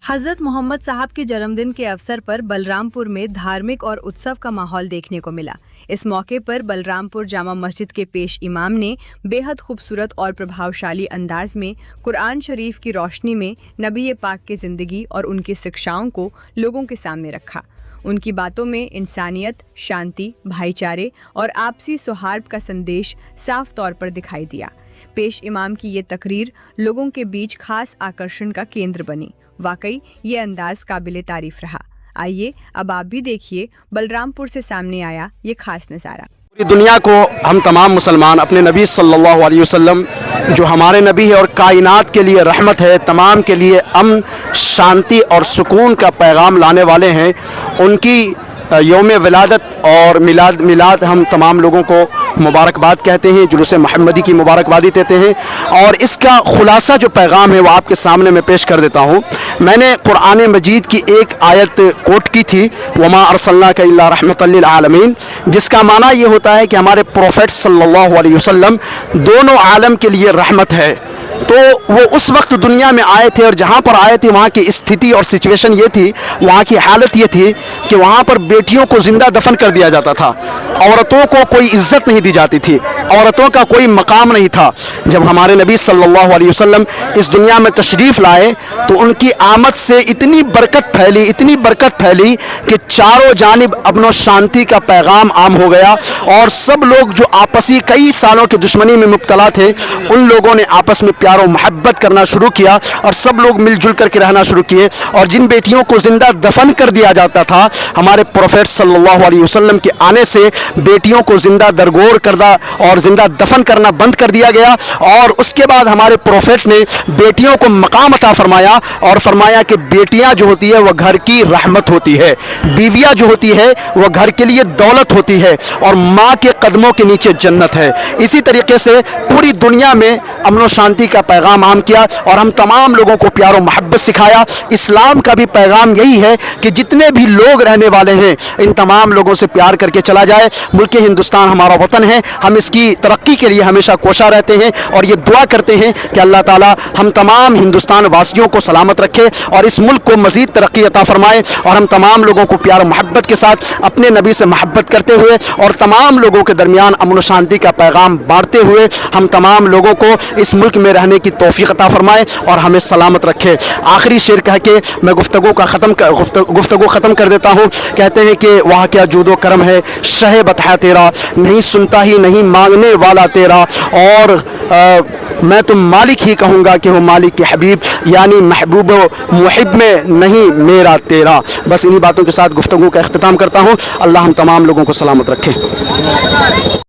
हज़रत मोहम्मद साहब के जन्मदिन के अवसर पर बलरामपुर में धार्मिक और उत्सव का माहौल देखने को मिला। इस मौके पर बलरामपुर जामा मस्जिद के पेश इमाम ने बेहद खूबसूरत और प्रभावशाली अंदाज में कुरान शरीफ की रोशनी में नबी पाक की ज़िंदगी और उनकी शिक्षाओं को लोगों के सामने रखा। उनकी बातों में इंसानियत, शांति, भाईचारे और आपसी सौहार्द का संदेश साफ तौर पर दिखाई दिया। पेश इमाम की ये तकरीर लोगों के बीच खास आकर्षण का केंद्र बनी। वाकई ये अंदाज काबिले तारीफ रहा। आइए अब आप भी देखिए बलरामपुर से सामने आया ये खास नज़ारा। पूरी दुनिया को हम तमाम मुसलमान अपने नबी सल्लल्लाहु अलैहि वसल्लम जो हमारे नबी है और कायनात के लिए रहमत है, तमाम के लिए अमन, शांति और सुकून का पैगाम लाने वाले हैं, उनकी यौम विलादत और मिलाद हम तमाम लोगों को मुबारकबाद कहते हैं, जुलूस मोहम्मदी की मुबारकबादी देते हैं। और इसका खुलासा जो पैगाम है वो आपके सामने मैं पेश कर देता हूँ। मैंने कुरान मजीद की एक आयत कोट की थी, वमा अरसलनाका इल्ला रहमतल लिल आलमीन, जिसका माना ये होता है कि हमारे प्रोफेट सल्लल्लाहु अलैहि वसल्लम दोनों आलम के लिए रहमत है। तो वो उस वक्त दुनिया में आए थे और जहाँ पर आए थे वहाँ की स्थिति और सिचुएशन ये थी, वहाँ की हालत ये थी कि वहाँ पर बेटियों को ज़िंदा दफन कर दिया जाता था, औरतों को कोई इज़्ज़त नहीं दी जाती थी, औरतों का कोई मकाम नहीं था। जब हमारे नबी सल्लल्लाहु अलैहि वसल्लम इस दुनिया में तशरीफ़ लाए तो उनकी आमद से इतनी बरकत फैली कि चारों जानिब अमन और शांति का पैगाम आम हो गया। और सब लोग जो आपसी कई सालों की दुश्मनी में मुब्तला थे, उन लोगों ने आपस में प्यार और मोहब्बत करना शुरू किया और सब लोग मिलजुल करके रहना शुरू किए। और जिन बेटियों को ज़िंदा दफन कर दिया जाता था, हमारे प्रोफेट सल्लल्लाहु अलैहि वसल्लम के आने से बेटियों को ज़िंदा दरगोर करना और ज़िंदा दफन करना बंद कर दिया गया। और उसके बाद हमारे प्रोफेट ने बेटियों को मकाम अता फरमाया और फरमाया कि बेटियां जो होती है वह घर की रहमत होती है, बीवियां जो होती है वह घर के लिए दौलत होती है और माँ के कदमों के नीचे जन्नत है। इसी तरीके से पूरी दुनिया में अमन और शांति का पैगाम आम किया और हम तमाम लोगों को प्यार और मोहब्बत सिखाया। इस्लाम का भी पैगाम यही है कि जितने भी लोग रहने वाले हैं, इन तमाम लोगों से प्यार करके चला जाए। मुल्क हिंदुस्तान हमारा वतन है, हम इसकी तरक्की के लिए हमेशा कोशा रहते हैं और ये दुआ करते हैं कि अल्लाह ताला हम तमाम हिंदुस्तान वासियों को सलामत रखे और इस मुल्क को मज़ीद तरक्की अता फरमाए। और हम तमाम लोगों को प्यार और मोहब्बत के साथ अपने नबी से मोहब्बत करते हुए और तमाम लोगों के दरमियान अमन और शांति का पैगाम बांटते हुए हम तमाम लोगों को इस मुल्क में रहने की तौफीक अता फरमाए और हमें सलामत रखे। आखिरी शेर कह के मैं गुफ्तगू ख़त्म कर देता हूँ। कहते हैं कि वहाँ क्या जूदो करम है, शह बता तेरा, नहीं सुनता ही नहीं मांगने वाला तेरा, और मैं तो मालिक ही कहूँगा कि वो मालिक के हबीब, यानी महबूब मुहिब में नहीं मेरा तेरा। बस इन्हीं बातों के साथ गुफ्तगू का इख्तिताम करता हूँ। अल्लाह हम तमाम लोगों को सलामत रखे।